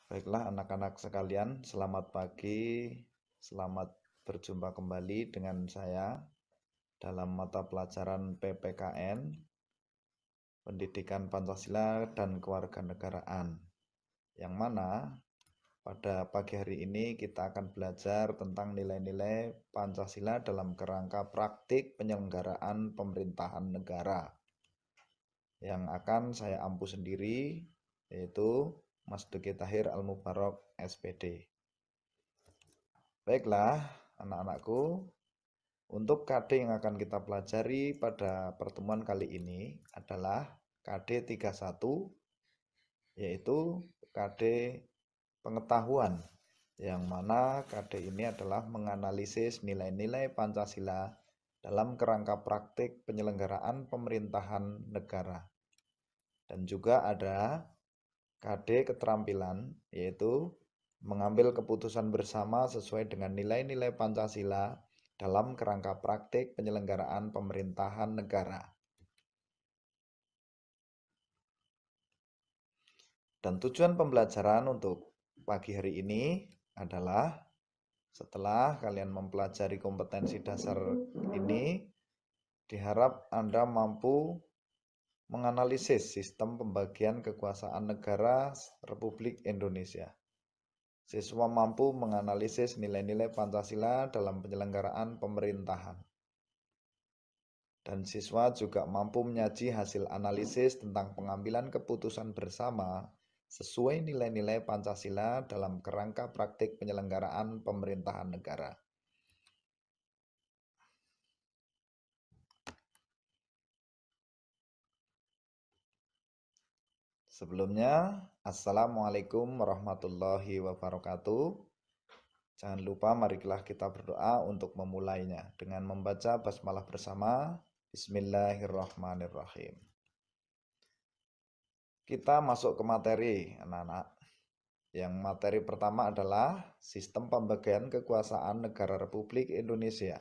Baiklah anak-anak sekalian, selamat pagi, selamat berjumpa kembali dengan saya dalam mata pelajaran PPKN, Pendidikan Pancasila dan Kewarganegaraan, yang mana pada pagi hari ini kita akan belajar tentang nilai-nilai Pancasila dalam kerangka praktik penyelenggaraan pemerintahan negara, yang akan saya ampu sendiri, yaitu Mas Duki Tahir Al-Mubarok, SPD. Baiklah, anak-anakku, untuk KD yang akan kita pelajari pada pertemuan kali ini adalah KD 31, yaitu KD pengetahuan, yang mana KD ini adalah menganalisis nilai-nilai Pancasila dalam kerangka praktik penyelenggaraan pemerintahan negara. Dan juga ada KD keterampilan, yaitu mengambil keputusan bersama sesuai dengan nilai-nilai Pancasila dalam kerangka praktik penyelenggaraan pemerintahan negara. Dan tujuan pembelajaran untuk pagi hari ini adalah setelah kalian mempelajari kompetensi dasar ini, diharap Anda mampu menganalisis sistem pembagian kekuasaan negara Republik Indonesia. Siswa mampu menganalisis nilai-nilai Pancasila dalam penyelenggaraan pemerintahan. Dan siswa juga mampu menyaji hasil analisis tentang pengambilan keputusan bersama sesuai nilai-nilai Pancasila dalam kerangka praktik penyelenggaraan pemerintahan negara. Sebelumnya, Assalamualaikum warahmatullahi wabarakatuh. Jangan lupa marilah kita berdoa untuk memulainya dengan membaca basmalah bersama. Bismillahirrahmanirrahim. Kita masuk ke materi, anak-anak. Yang materi pertama adalah sistem pembagian kekuasaan negara Republik Indonesia.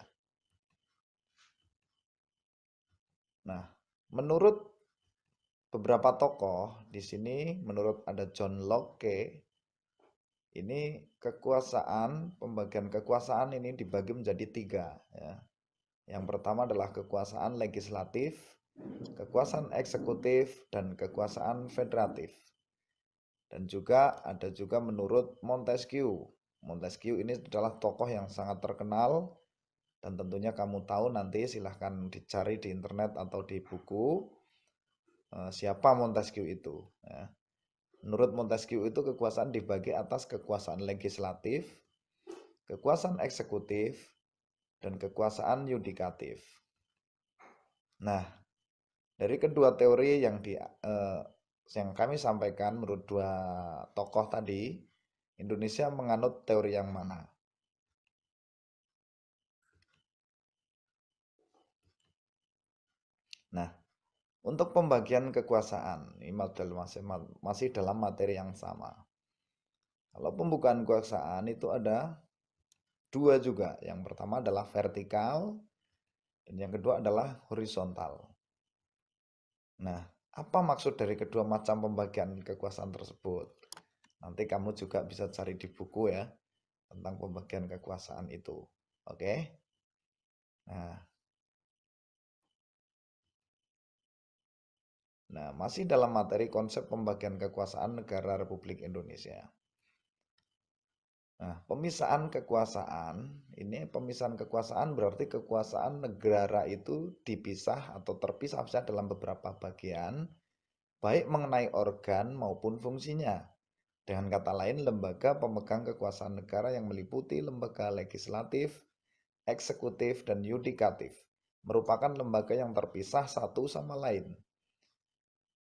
Nah, menurut beberapa tokoh di sini, menurut ada John Locke, ini pembagian kekuasaan ini dibagi menjadi 3. Ya. Yang pertama adalah kekuasaan legislatif, kekuasaan eksekutif, dan kekuasaan federatif. Dan juga ada juga menurut Montesquieu. Montesquieu ini adalah tokoh yang sangat terkenal dan tentunya kamu tahu, nanti silahkan dicari di internet atau di buku siapa Montesquieu itu. Ya. Menurut Montesquieu itu kekuasaan dibagi atas kekuasaan legislatif, kekuasaan eksekutif, dan kekuasaan yudikatif. Nah, dari kedua teori yang kami sampaikan menurut dua tokoh tadi, Indonesia menganut teori yang mana? Nah, untuk pembagian kekuasaan, ini masih dalam materi yang sama. Kalau pembukaan kekuasaan itu ada 2 juga. Yang pertama adalah vertikal, dan yang kedua adalah horizontal. Nah, apa maksud dari kedua macam pembagian kekuasaan tersebut? Nanti kamu juga bisa cari di buku ya, tentang pembagian kekuasaan itu. Oke? Nah, masih dalam materi konsep pembagian kekuasaan negara Republik Indonesia. Nah, pemisahan kekuasaan berarti kekuasaan negara itu dipisah atau terpisah dalam beberapa bagian, baik mengenai organ maupun fungsinya. Dengan kata lain, lembaga pemegang kekuasaan negara yang meliputi lembaga legislatif, eksekutif, dan yudikatif merupakan lembaga yang terpisah satu sama lain,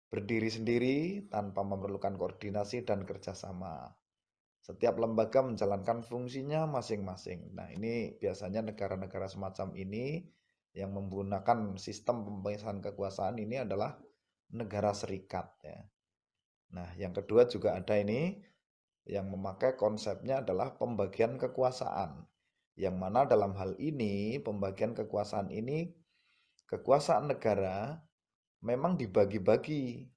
berdiri sendiri tanpa memerlukan koordinasi dan kerjasama. Setiap lembaga menjalankan fungsinya masing-masing. Nah, ini biasanya negara-negara semacam ini yang menggunakan sistem pemisahan kekuasaan ini adalah negara serikat. Ya. Nah, yang kedua juga ada ini yang memakai konsepnya adalah pembagian kekuasaan. Yang mana dalam hal ini, pembagian kekuasaan ini, kekuasaan negara memang dibagi-bagi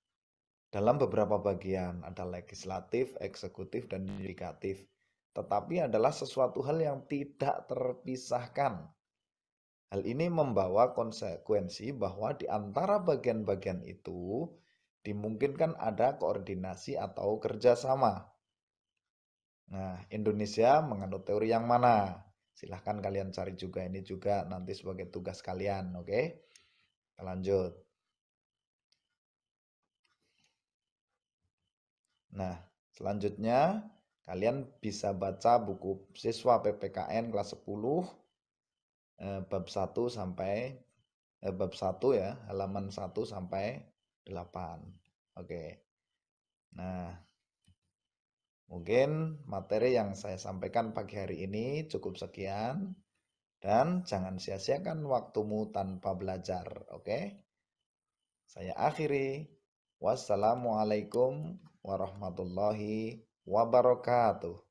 dalam beberapa bagian, ada legislatif, eksekutif, dan yudikatif. Tetapi adalah sesuatu hal yang tidak terpisahkan. Hal ini membawa konsekuensi bahwa di antara bagian-bagian itu dimungkinkan ada koordinasi atau kerjasama. Nah, Indonesia menganut teori yang mana? Silahkan kalian cari juga, ini juga nanti sebagai tugas kalian, oke? Kita lanjut. Nah, selanjutnya kalian bisa baca buku siswa PPKN kelas 10 bab 1 sampai bab 1 ya, halaman 1 sampai 8. Oke. Nah, mungkin materi yang saya sampaikan pagi hari ini cukup sekian dan jangan sia-siakan waktumu tanpa belajar, oke? Saya akhiri. Wassalamualaikum warahmatullahi wabarakatuh.